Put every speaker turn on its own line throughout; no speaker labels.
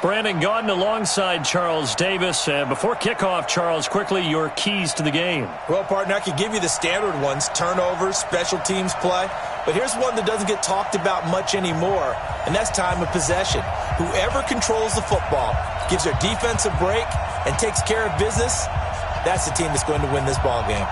Brandon Gaudin alongside Charles Davis. Before kickoff, Charles, quickly, your keys to the game.
Well, partner, I could give you the standard ones, turnovers, special teams play. But here's one that doesn't get talked about much anymore, and that's time of possession. Whoever controls the football, gives their defense a break, and takes care of business, that's the team that's going to win this ball game.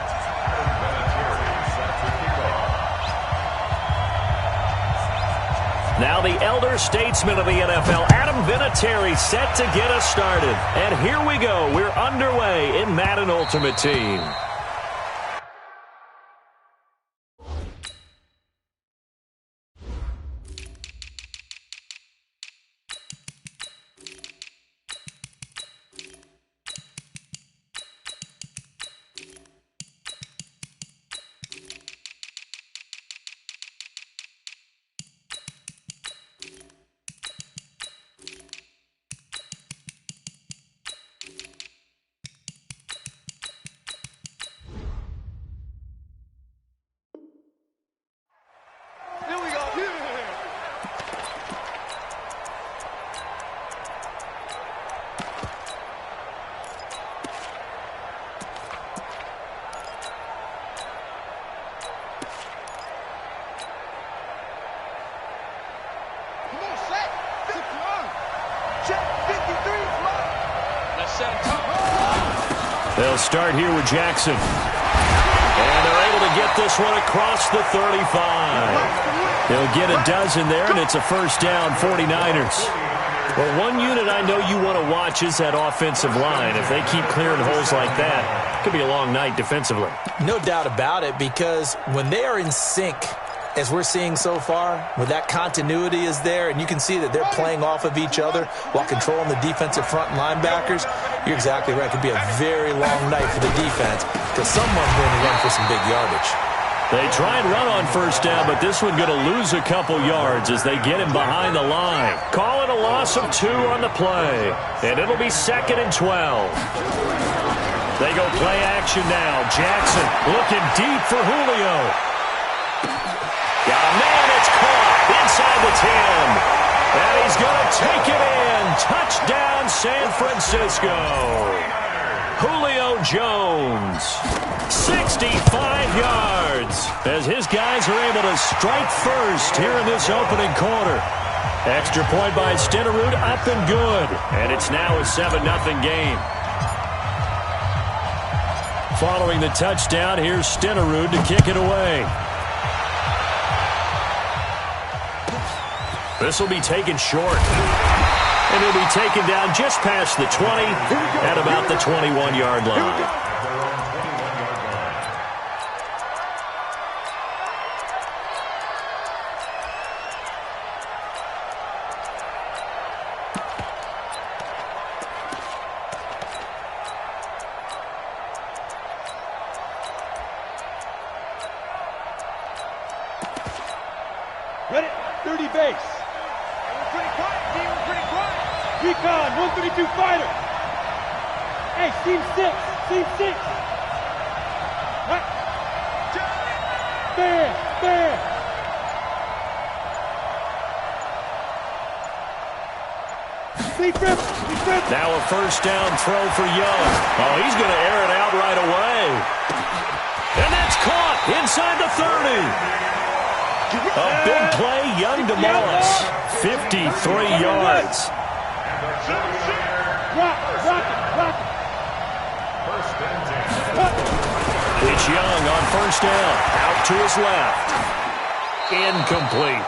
Now the elder statesman of the NFL, Adam Vinatieri, set to get us started. And here we go. We're underway in Madden Ultimate Team. They'll start here with Jackson. And they're able to get this one across the 35. They'll get a dozen there, and it's a first down, 49ers. Well, one unit I know you want to watch is that offensive line. If they keep clearing holes like that, it could be a long night defensively.
No doubt about it, because when they are in sync, as we're seeing so far, where that continuity is there, and you can see that they're playing off of each other while controlling the defensive front and linebackers, you're exactly right. It could be a very long night for the defense because someone's going to run for some big yardage.
They try and run on first down, but this one going to lose a couple yards as they get him behind the line. Call it a loss of 2 on the play, and it'll be 2nd and 12. They go play action now. Jackson looking deep for Julio. Got a man, it's caught inside the 10. And he's going to take it in. Touchdown, San Francisco. Julio Jones, 65 yards, as his guys are able to strike first here in this opening quarter. Extra point by Stenerud, up and good. And it's now a 7-0 game. Following the touchdown, here's Stenerud to kick it away. This will be taken short. And he'll be taken down just past the 20 at about the 21-yard line.
Ready, 30 base. Recon, 132 fighter. Hey, team 6, team 6. Right. There.
Now a first down throw for Young. Oh, he's going to air it out right away. And that's caught inside the 30. A big play, Young to Moss. 53 yards. It's Young on first down. Out to his left. Incomplete.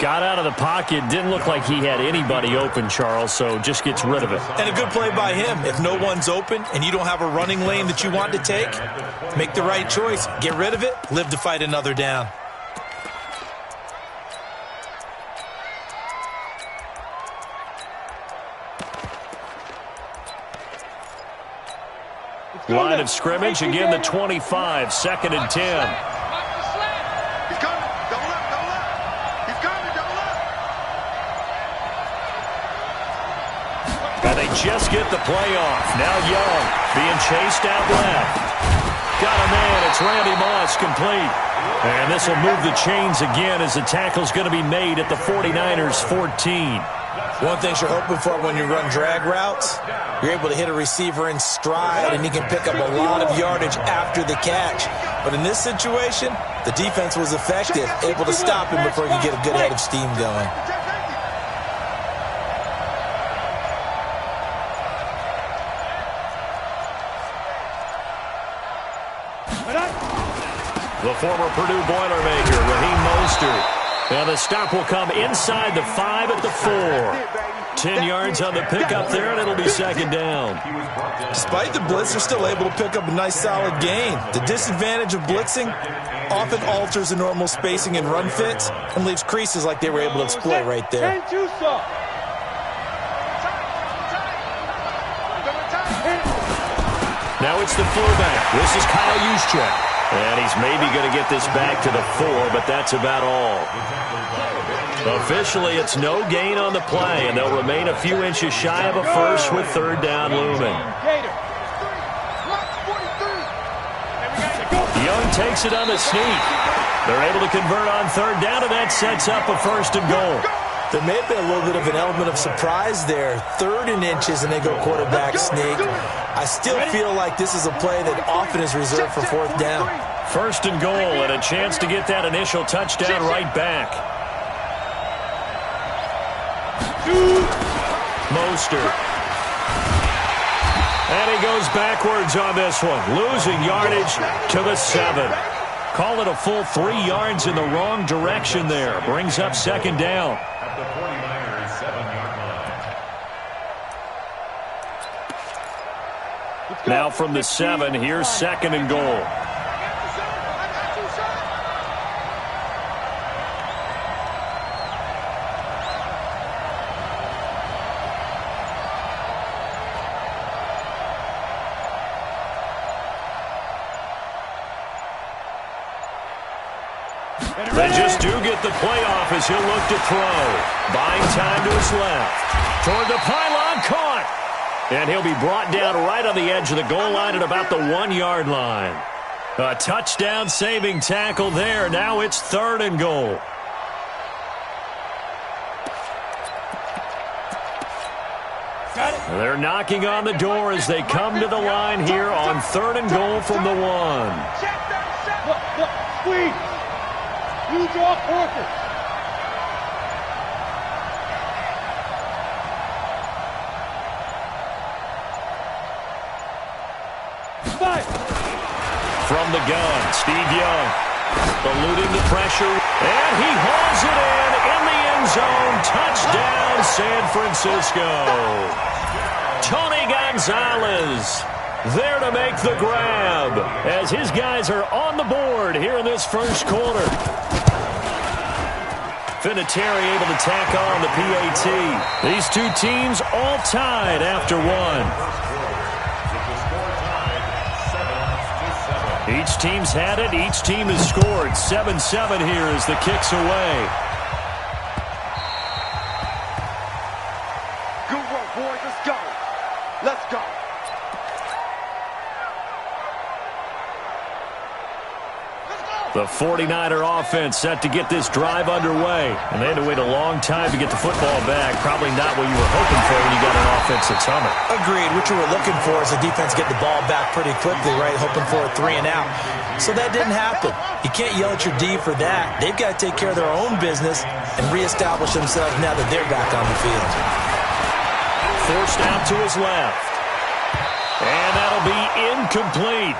Got out of the pocket. Didn't look like he had anybody open, Charles, so just gets rid of it.
And a good play by him. If no one's open and you don't have a running lane that you want to take, make the right choice. Get rid of it. Live to fight another down.
Line of scrimmage, again the 25, 2nd and 10. And they just get the play off. Now Young being chased out left. Got a man. It's Randy Moss, complete. And this will move the chains again as the tackle's going to be made at the 49ers 14.
One thing you're hoping for when you run drag routes, you're able to hit a receiver in stride, and he can pick up a lot of yardage after the catch. But in this situation, the defense was effective, able to stop him before he could get a good head of steam going.
The former Purdue Boilermaker, Raheem Mostert. And the stop will come inside the 5 at the 4. 10 yards on the pickup there, and it'll be second down.
Despite the blitz, they're still able to pick up a nice solid gain. The disadvantage of blitzing often alters the normal spacing and run fits and leaves creases like they were able to exploit right there.
Now it's the fullback. This is Kyle Juszczyk. And he's maybe going to get this back to the 4, but that's about all. Officially, it's no gain on the play, and they'll remain a few inches shy of a first with third down looming. Young takes it on the sneak. They're able to convert on third down, and that sets up a first and goal.
There may have been a little bit of an element of surprise there. 3rd and inches, and they go quarterback sneak. I still feel like this is a play that often is reserved for 4th down.
First and goal, and a chance to get that initial touchdown right back. Mostert. And he goes backwards on this one, losing yardage to the 7. Call it a full 3 yards in the wrong direction there. Brings up second down.
At the 49ers 7-yard line.
Now from the 7, here's second and goal. They just do get the playoff as he'll look to throw. Buying time to his left. Toward the pylon, caught. And he'll be brought down right on the edge of the goal line at about the 1-yard line. A touchdown-saving tackle there. Now it's third and goal. They're knocking on the door as they come to the line here on third and goal from the 1.
Look, squeeze. You draw Parker.
From the gun, Steve Young eluding the pressure, and he hauls it in the end zone. Touchdown, San Francisco. Tony Gonzalez there to make the grab as his guys are on the board here in this first quarter. Vinatieri able to tack on the PAT. These two teams all tied after one. Each team's had it. Each team has scored. 7-7 here as the kick's away.
Good work, boys. Let's go. Let's go.
The 49er offense set to get this drive underway. And they had to wait a long time to get the football back. Probably not what you were hoping for when you got an offense that's humming.
Agreed. What you were looking for is the defense get the ball back pretty quickly, right? Hoping for a 3 and out. So that didn't happen. You can't yell at your D for that. They've got to take care of their own business and reestablish themselves now that they're back on the field.
Forced out to his left. And that'll be incomplete.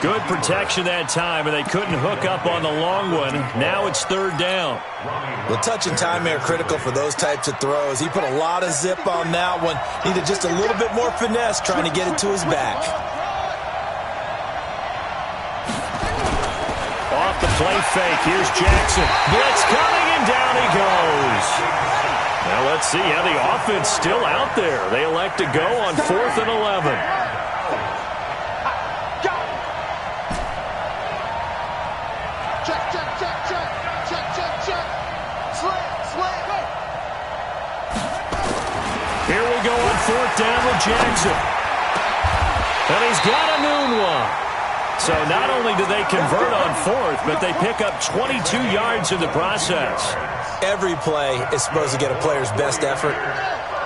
Good protection that time, and they couldn't hook up on the long one. Now it's third down.
The touch and time are critical for those types of throws. He put a lot of zip on that one. Needed just a little bit more finesse trying to get it to his back.
Off the play fake. Here's Jackson. Blitz coming, and down he goes. Now let's see how the offense still out there. They elect to go on 4th and 11. Here we go on 4th down with Jackson. And he's got a noon one. So not only do they convert on fourth, but they pick up 22 yards in the process.
Every play is supposed to get a player's best effort.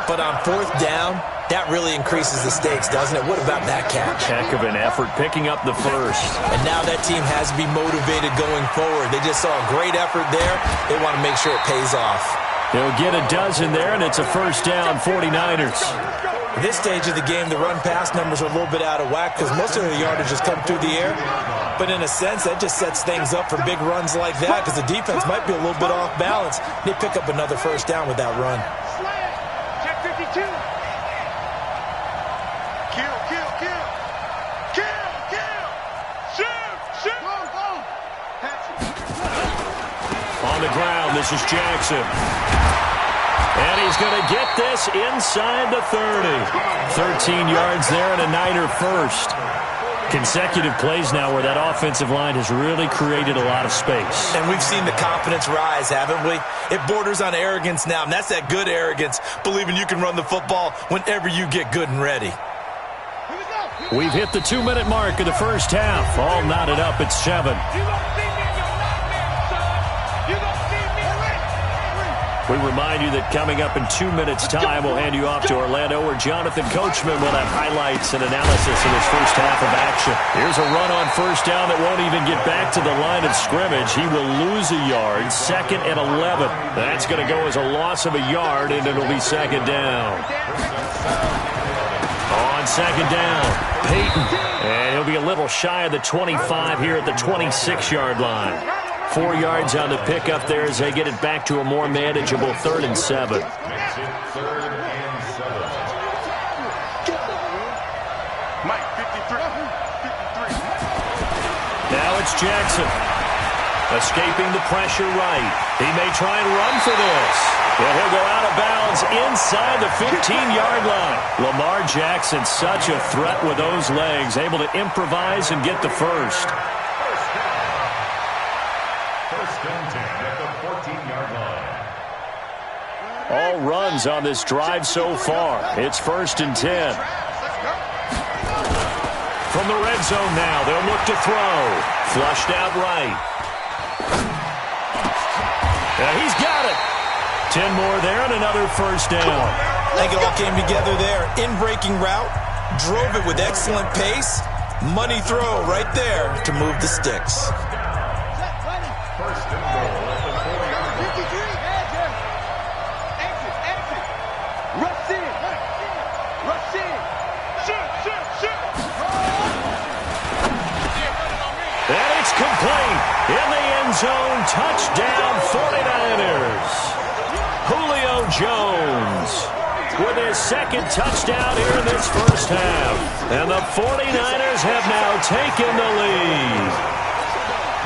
But on fourth down, that really increases the stakes, doesn't it? What about that catch?
Heck of an effort picking up the first.
And now that team has to be motivated going forward. They just saw a great effort there. They want to make sure it pays off.
They'll get a dozen there, and it's a first down, 49ers.
At this stage of the game, the run-pass numbers are a little bit out of whack because most of the yardage has come through the air. But in a sense, that just sets things up for big runs like that because the defense might be a little bit off balance. They pick up another first down with that run.
Check 52. Kill. Shoot. Go.
On the ground, this is Jackson. And he's going to get this inside the 30. 13 yards there and a Niner first. Consecutive plays now where that offensive line has really created a lot of space.
And we've seen the confidence rise, haven't we? It borders on arrogance now, and that's that good arrogance, believing you can run the football whenever you get good and ready.
We've hit the 2-minute mark of the first half. All knotted up at 7. We remind you that coming up in 2 minutes' time, we'll hand you off to Orlando, where Jonathan Coachman will have highlights and analysis of this first half of action. Here's a run on first down that won't even get back to the line of scrimmage. He will lose a yard, 2nd and 11. That's going to go as a loss of a yard, and it'll be 2nd down. On 2nd down, Peyton. And he'll be a little shy of the 25 here at the 26-yard line. 4 yards on the pickup there as they get it back to a more manageable 3rd and 7.
Mike, 53.
Now it's Jackson. Escaping the pressure right. He may try and run for this. And he'll go out of bounds inside the 15-yard line. Lamar Jackson, such a threat with those legs, able to improvise and get the first. All runs on this drive so far. It's 1st and 10. From the red zone now, they'll look to throw. Flushed out right. And he's got it. 10 more there and another first down.
I think it all came together there. In-breaking route, drove it with excellent pace. Money throw right there to move the sticks.
First and goal at the 40-yard line.
Rush in. Shoot.
And it's complete. In the end zone, touchdown 49ers. Julio Jones with his 2nd touchdown here in this first half. And the 49ers have now taken the lead.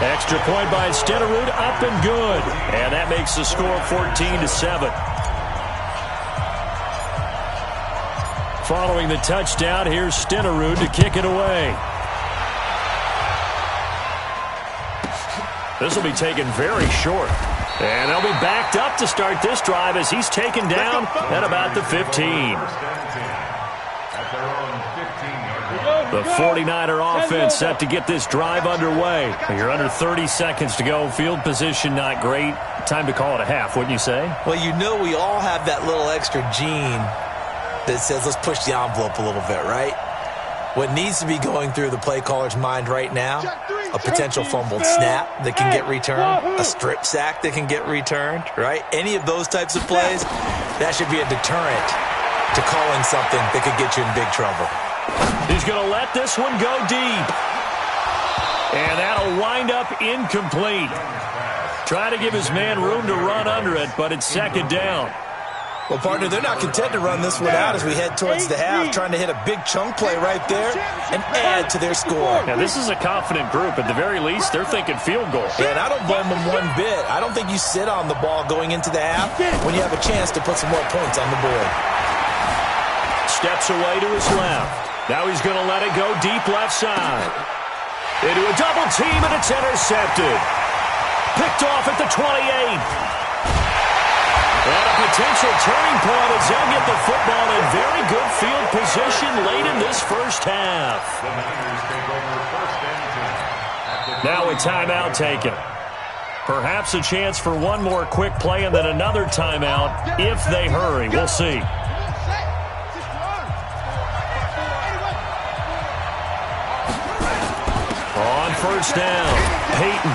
Extra point by Stenerud, up and good. And that makes the score 14-7. Following the touchdown, here's Stenerud to kick it away. This will be taken very short. And they'll be backed up to start this drive as he's taken down at about the 15. The 49er offense set to get this drive underway. You're under 30 seconds to go. Field position not great. Time to call it a half, wouldn't you say?
Well, you know we all have that little extra gene that says let's push the envelope a little bit, right? What needs to be going through the play caller's mind right now, a potential fumbled snap that can get returned, a strip sack that can get returned, right? Any of those types of plays, that should be a deterrent to calling something that could get you in big trouble.
He's going to let this one go deep. And that'll wind up incomplete. Try to give his man room to run under it, but it's 2nd down.
Well, partner, they're not content to run this one out as we head towards the half, trying to hit a big chunk play right there and add to their score.
Now, this is a confident group. At the very least, they're thinking field goal.
Yeah, and I don't blame them one bit. I don't think you sit on the ball going into the half when you have a chance to put some more points on the board.
Steps away to his left. Now he's going to let it go deep left side. Into a double team, and it's intercepted. Picked off at the 28. And a potential turning point as they'll get the football in very good field position late in this first half.
The Niners take over 1st and 10.
Now a timeout taken. Perhaps a chance for one more quick play and then another timeout if they hurry. We'll see. On first down, Peyton.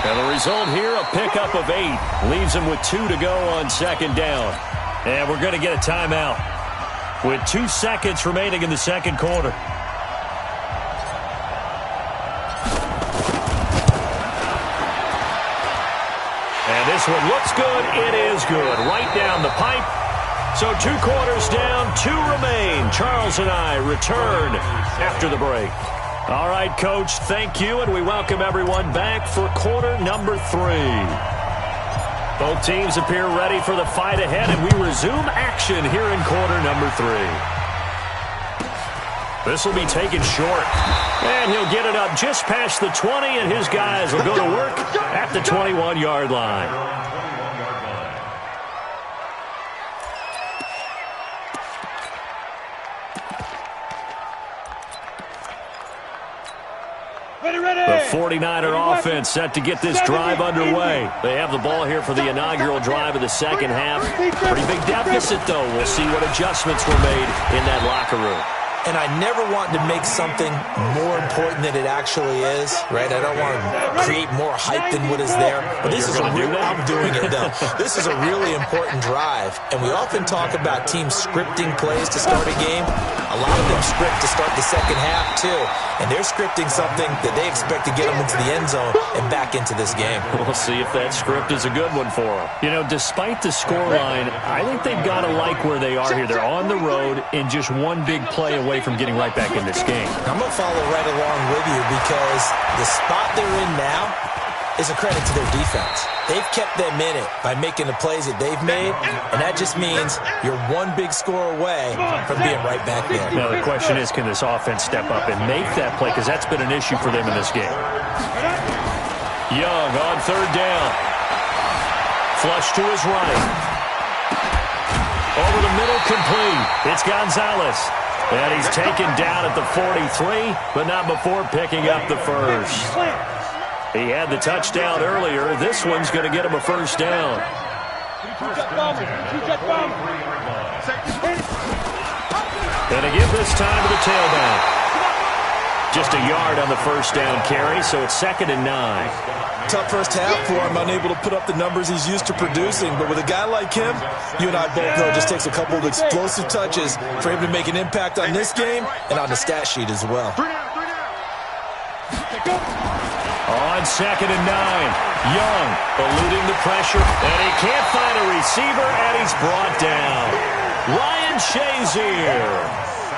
And the result here, a pickup of 8. Leaves him with 2 to go on second down. And we're going to get a timeout with 2 seconds remaining in the second quarter. And this one looks good. It is good. Right down the pipe. So 2 quarters down, 2 remain. Charles and I return after the break. All right, Coach, thank you, and we welcome everyone back for quarter number 3. Both teams appear ready for the fight ahead, and we resume action here in quarter number 3. This will be taken short, and he'll get it up just past the 20, and his guys will go to work at the 21-yard line. The 49er offense set to get this drive underway. They have the ball here for the inaugural drive of the second half. Pretty big deficit, though. We'll see what adjustments were made in that locker room.
And I never want to make something more important than it actually is, right? I don't want to create more hype than what is there. But this is I'm doing it, though. This is a really important drive. And we often talk about teams scripting plays to start a game. A lot of them script to start the second half, too. And they're scripting something that they expect to get them into the end zone and back into this game.
We'll see if that script is a good one for them. You know, despite the scoreline, I think they've got to like where they are here. They're on the road and just one big play away from getting right back in this game.
I'm going to follow right along with you because the spot they're in now is a credit to their defense. They've kept them in it by making the plays that they've made, and that just means you're one big score away from being right back there.
Now, the question is, can this offense step up and make that play? Because that's been an issue for them in this game. Young on third down. Flush to his right. Over the middle, complete. It's Gonzalez. And he's taken down at the 43, but not before picking up the first. He had the touchdown earlier. This one's going to get him a first down. And to give this time to the tailback. Just a yard on the first down carry, so it's 2nd and 9.
Tough first half for him, unable to put up the numbers he's used to producing. But with a guy like him, you and I both know it just takes a couple of explosive touches for him to make an impact on this game and on the stat sheet as well.
On 2nd and 9, Young eluding the pressure, and he can't find a receiver, and he's brought down. Ryan Shazier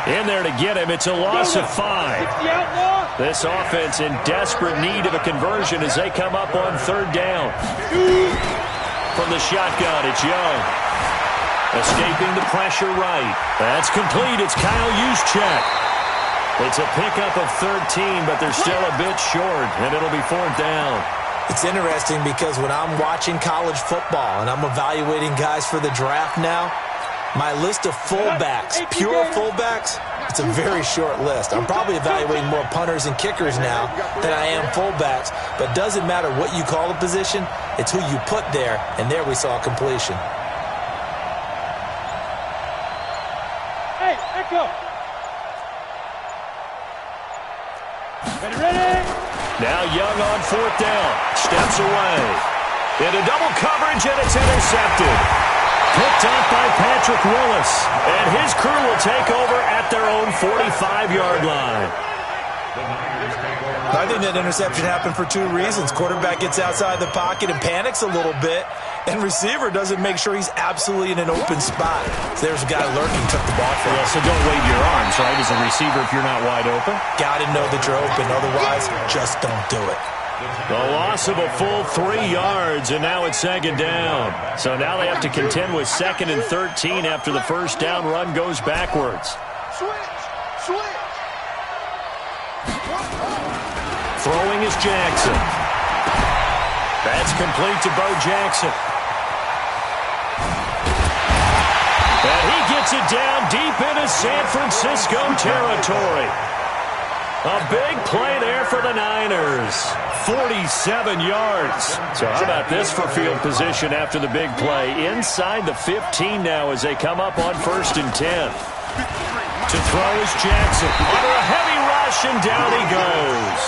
in there to get him. It's a loss of 5. This offense in desperate need of a conversion as they come up on third down. From the shotgun, it's Young. Escaping the pressure right. That's complete. It's Kyle Juszczyk. It's a pickup of 13, but they're still a bit short, and it'll be 4th down.
It's interesting because when I'm watching college football and I'm evaluating guys for the draft now, my list of fullbacks, pure fullbacks, it's a very short list. I'm probably evaluating more punters and kickers now than I am fullbacks, but it doesn't matter what you call the position, it's who you put there, and there we saw completion.
Hey, echo. Ready?
Now Young on 4th down. Steps away. Into double coverage, and it's intercepted. Picked up by Patrick Willis. And his crew will take over at their own 45-yard line.
I think that interception happened for 2 reasons. Quarterback gets outside the pocket and panics a little bit, and receiver doesn't make sure he's absolutely in an open spot. So there's a guy lurking, took the ball from him.
So don't wave your arms, right, as a receiver if you're not wide open?
Got to know that you're open. Otherwise, just don't do it.
The loss of a full 3 yards, and now it's 2nd down. So now they have to contend with 2nd and 13 after the first down run goes backwards.
Switch.
Throwing is Jackson. That's complete to Bo Jackson. And he gets it down deep into San Francisco territory. A big play there for the Niners. 47 yards. So how about this for field position after the big play? Inside the 15 now as they come up on 1st and 10. To throw is Jackson. Under a heavy rush, and down he goes.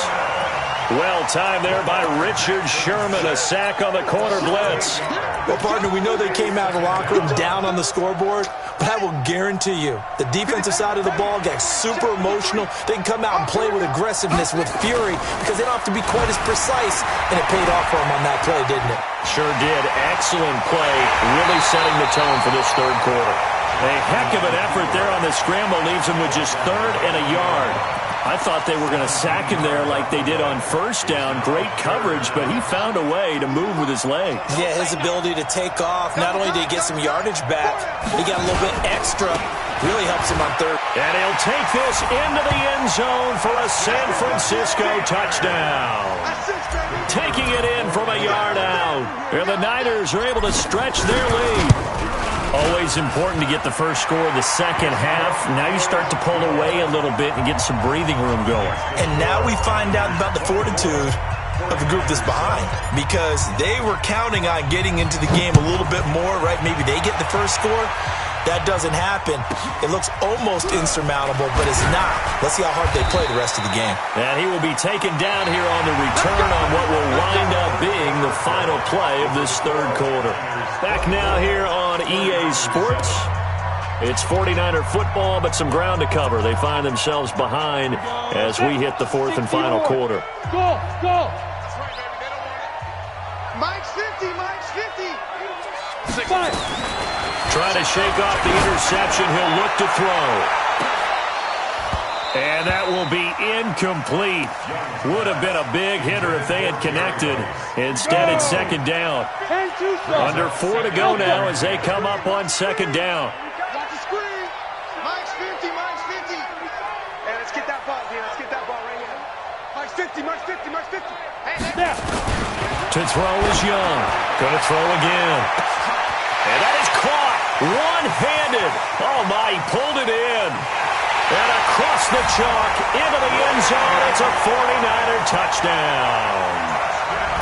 Well timed there by Richard Sherman. A sack on the corner blitz.
Well, partner, we know they came out of the locker room down on the scoreboard, but I will guarantee you the defensive side of the ball got super emotional. They can come out and play with aggressiveness, with fury, because they don't have to be quite as precise, and it paid off for them on that play, didn't it?
Sure did. Excellent play, really setting the tone for this third quarter. A heck of an effort there on the scramble leaves him with just 3rd and a yard. I thought they were going to sack him there like they did on 1st down. Great coverage, but he found a way to move with his legs.
Yeah, his ability to take off. Not only did he get some yardage back, he got a little bit extra. Really helps him on 3rd.
And he'll take this into the end zone for a San Francisco touchdown. Taking it in from a yard out. And the Niners are able to stretch their lead. Always important to get the first score of the second half. Now you start to pull away a little bit and get some breathing room going.
And now we find out about the fortitude of the group that's behind, because they were counting on getting into the game a little bit more, right? Maybe they get the first score. That doesn't happen. It looks almost insurmountable, but it's not. Let's see how hard they play the rest of the game.
And he will be taken down here on the return on what will wind up being the final play of this third quarter. Back now here on EA Sports. It's 49er football, but some ground to cover. They find themselves behind as we hit the 4th and final quarter.
Go, go. Mike's 50, Mike's 50. 5.
Trying to shake off the interception. He'll look to throw. And that will be incomplete. Would have been a big hitter if they had connected. Instead, it's 2nd down. Under 4 to go now as they come up on 2nd down.
Watch the screen. Mike's 50, Mike's 50. Hey, let's get that ball, man. Let's get that ball right here. Mike's 50, Mike's 50, Mike's 50. Hey, there.
To throw is Young. Gonna throw again. And that is caught. One-handed. Oh, my, he pulled it in. And across the chalk into the end zone. It's a 49er touchdown.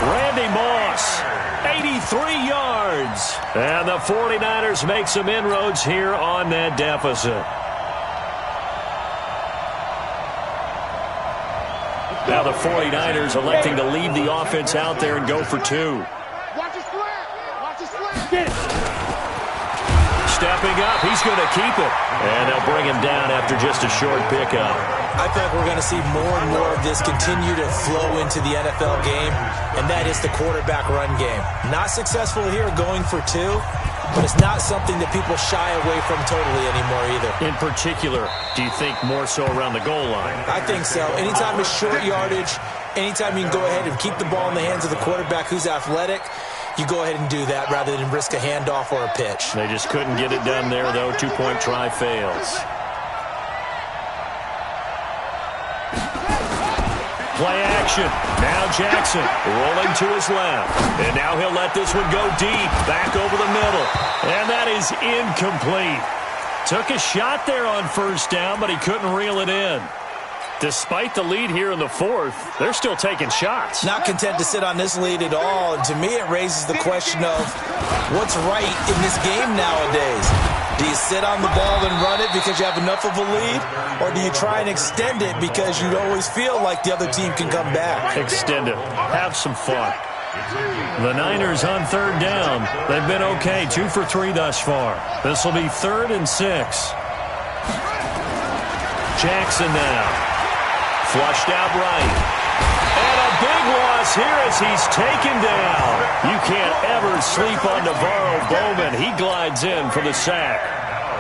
Randy Moss, 83 yards. And the 49ers make some inroads here on that deficit. Now the 49ers electing to leave the offense out there and go for 2.
Watch the slant. Watch the slant. Get it.
Stepping up, he's going to keep it. And they'll bring him down after just a short pickup.
I feel like we're going to see more and more of this continue to flow into the NFL game, and that is the quarterback run game. Not successful here going for 2, but it's not something that people shy away from totally anymore either.
In particular, do you think more so around the goal line?
I think so. Anytime it's short yardage, anytime you can go ahead and keep the ball in the hands of the quarterback who's athletic, you go ahead and do that rather than risk a handoff or a pitch.
They just couldn't get it done there, though. 2-point try fails. Play action. Now Jackson rolling to his left. And now he'll let this one go deep. Back over the middle. And that is incomplete. Took a shot there on 1st down, but he couldn't reel it in. Despite the lead here in the 4th, they're still taking shots.
Not content to sit on this lead at all. And to me, it raises the question of what's right in this game nowadays. Do you sit on the ball and run it because you have enough of a lead? Or do you try and extend it because you always feel like the other team can come back?
Extend it. Have some fun. The Niners on 3rd down. They've been okay. 2 for 3 thus far. This will be 3rd and 6. Jackson now. Flushed out right. And a big loss here as he's taken down. You can't ever sleep on Navarro Bowman. He glides in for the sack.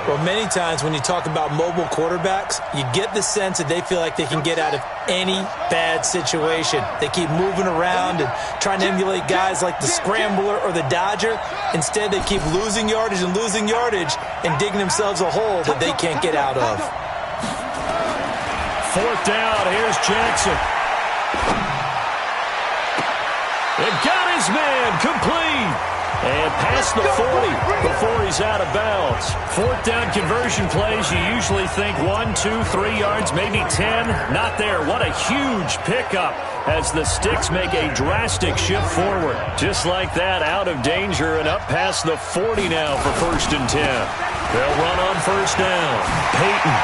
Well, many times when you talk about mobile quarterbacks, you get the sense that they feel like they can get out of any bad situation. They keep moving around and trying to emulate guys like the Scrambler or the Dodger. Instead, they keep losing yardage and digging themselves a hole that they can't get out of.
4th down, here's Jackson. It got his man, complete. And past the 40 before he's out of bounds. Fourth down conversion plays, you usually think 1, 2, 3 yards, maybe 10. Not there. What a huge pickup as the Sticks make a drastic shift forward. Just like that, out of danger and up past the 40 now for 1st and 10. They'll run on 1st down. Peyton.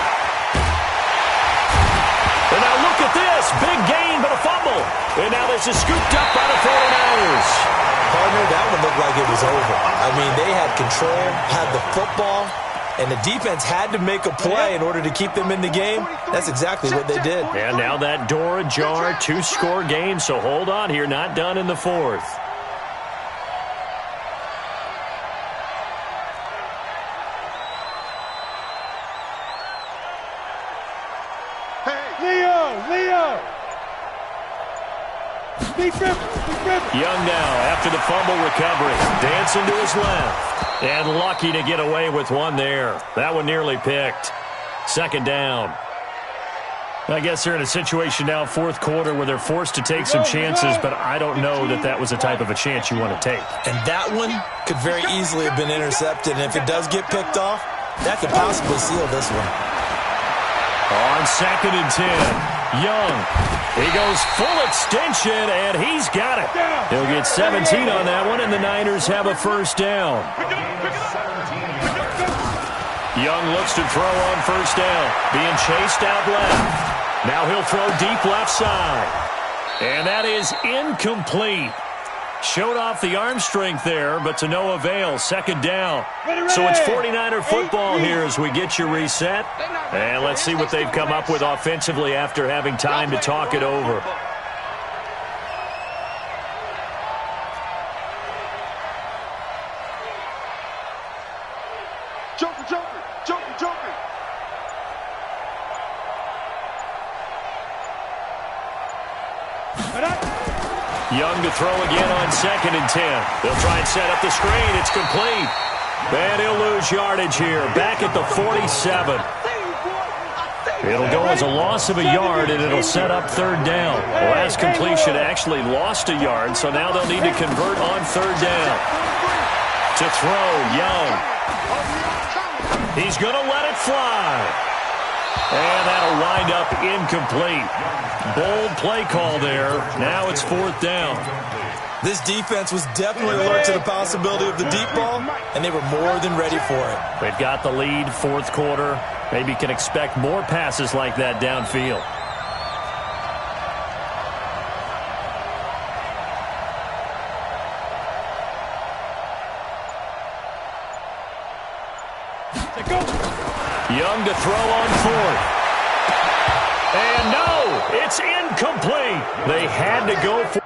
And now look at this. Big gain, but a fumble. And now this is scooped up by the 49ers.
Partner, that one looked like it was over. I mean, they had control, had the football, and the defense had to make a play in order to keep them in the game. That's exactly what they did.
And now that door ajar, 2-score game, so hold on here, not done in the 4th.
Leo!
Young now after the fumble recovery. Dancing to his left. And lucky to get away with one there. That one nearly picked. 2nd down. I guess they're in a situation now, 4th quarter, where they're forced to take some chances, but I don't know that that was the type of a chance you want to take.
And that one could very easily have been intercepted. And if it does get picked off, that could possibly seal this one.
On 2nd and 10. Young. He goes full extension, and he's got it. He'll get 17 on that one, and the Niners have a 1st down. Young looks to throw on 1st down. Being chased out left. Now he'll throw deep left side. And that is incomplete. Showed off the arm strength there, but to no avail. 2nd down. So it's 49er football here as we get you reset. And let's see what they've come up with offensively after having time to talk it over.
Joker.
Young to throw again on 2nd and 10. They'll try and set up the screen. It's complete. And he'll lose yardage here. Back at the 47. It'll go as a loss of a yard, and it'll set up 3rd down. The last completion actually lost a yard, so now they'll need to convert on 3rd down. To throw, Young. He's going to let it fly. And that'll wind up incomplete. Bold play call there. Now it's 4th down.
This defense was definitely alert to the possibility of the deep ball, and they were more than ready for it.
They've got the lead, 4th quarter. Maybe can expect more passes like that downfield. Young to throw on 4th. And no, it's incomplete. They had to go for